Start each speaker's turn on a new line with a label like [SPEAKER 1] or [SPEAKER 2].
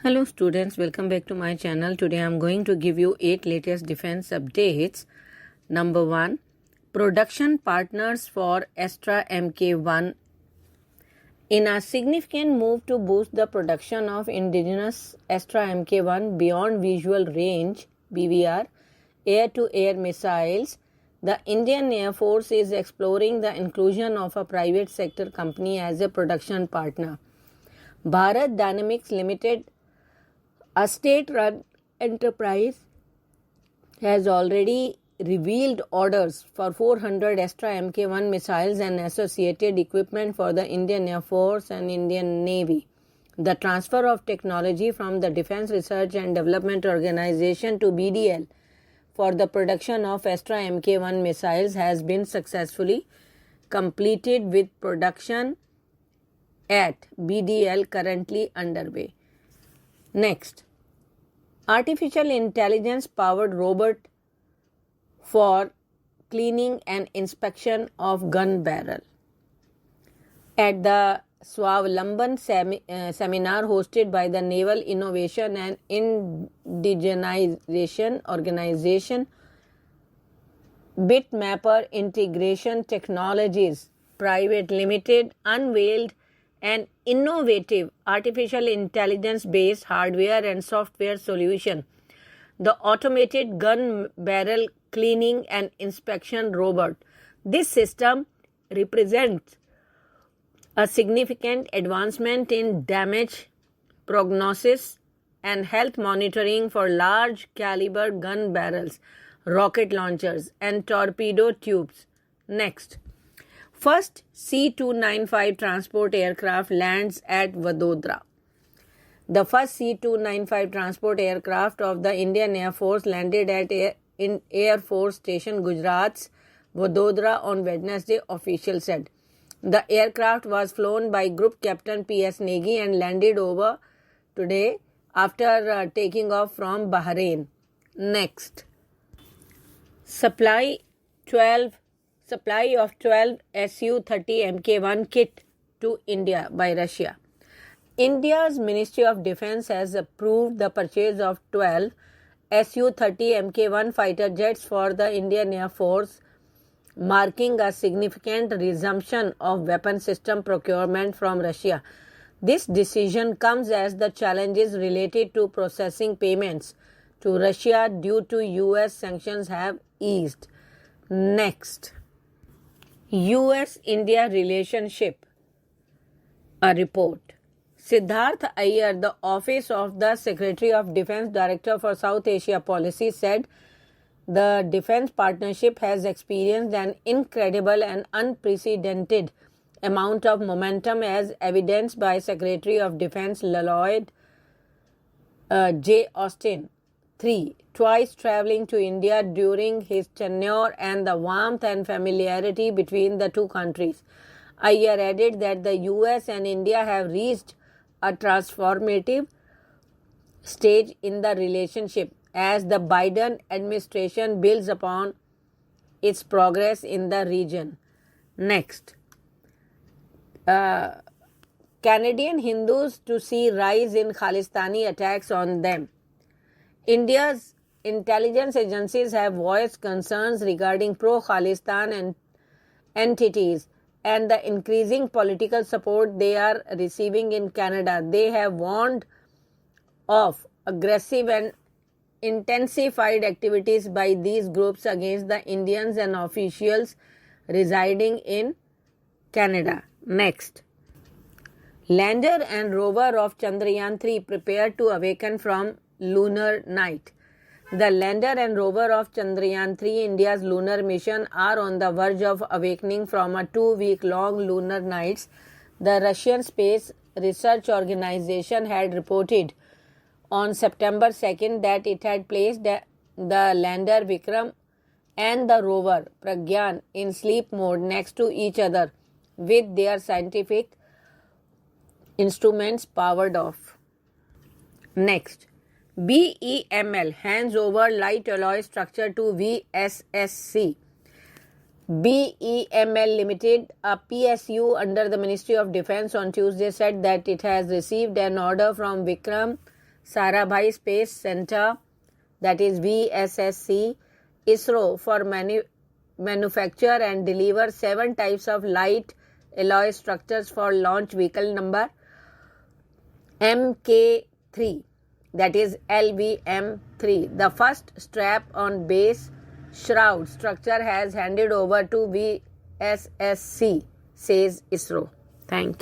[SPEAKER 1] Hello students, welcome back to my channel. Today I am going to give you 8 latest defense updates. Number 1, production partners for Astra Mk1. In a significant move to boost the production of indigenous Astra Mk1 beyond visual range (BVR) air-to-air missiles, the Indian Air Force is exploring the inclusion of a private sector company as a production partner. Bharat Dynamics Limited, a state-run enterprise, has already revealed orders for 400 Astra Mk1 missiles and associated equipment for the Indian Air Force and Indian Navy. The transfer of technology from the Defense Research and Development Organization to BDL for the production of Astra Mk1 missiles has been successfully completed, with production at BDL currently underway. Next, artificial intelligence powered robot for cleaning and inspection of gun barrel. At the Swavlamban seminar hosted by the Naval Innovation and Indigenization Organization, Bitmapper Integration Technologies Private Limited unveiled an innovative artificial intelligence-based hardware and software solution, the automated gun barrel cleaning and inspection robot. This system represents a significant advancement in damage prognosis and health monitoring for large caliber gun barrels, rocket launchers, and torpedo tubes. Next, first C-295 transport aircraft lands at Vadodra. The first C-295 transport aircraft of the Indian Air Force landed at Air Force Station Gujarat's Vadodra on Wednesday, officials said. The aircraft was flown by Group Captain P.S. Negi and landed over today after taking off from Bahrain. Next, supply of 12 Su-30 Mk1 kit to India by Russia. India's Ministry of Defense has approved the purchase of 12 Su-30 Mk1 fighter jets for the Indian Air Force, marking a significant resumption of weapon system procurement from Russia. This decision comes as the challenges related to processing payments to Russia due to US sanctions have eased. Next, US-India relationship. A report. Siddharth Iyer, the Office of the Secretary of Defense Director for South Asia Policy, said the defense partnership has experienced an incredible and unprecedented amount of momentum, as evidenced by Secretary of Defense Lloyd J. Austin twice traveling to India during his tenure, and the warmth and familiarity between the two countries. Iyer added that the US and India have reached a transformative stage in the relationship as the Biden administration builds upon its progress in the region. Next, Canadian Hindus to see rise in Khalistani attacks on them. India's intelligence agencies have voiced concerns regarding pro-Khalistan entities and the increasing political support they are receiving in Canada. They have warned of aggressive and intensified activities by these groups against the Indians and officials residing in Canada. Next, lander and rover of Chandrayaan 3 prepare to awaken from lunar night. The lander and rover of Chandrayaan 3, India's lunar mission, are on the verge of awakening from a 2-week-long lunar nights. The Russian Space Research Organization had reported on September 2nd that it had placed the lander Vikram and the rover Pragyan in sleep mode next to each other, with their scientific instruments powered off. Next, BEML hands over light alloy structure to VSSC. BEML Limited, a PSU under the Ministry of Defense, on Tuesday said that it has received an order from Vikram Sarabhai Space Center, that is VSSC, ISRO for manufacture and deliver 7 types of light alloy structures for launch vehicle number MK3, that is LVM3. The first strap-on base shroud structure has handed over to VSSC, says ISRO. Thank you.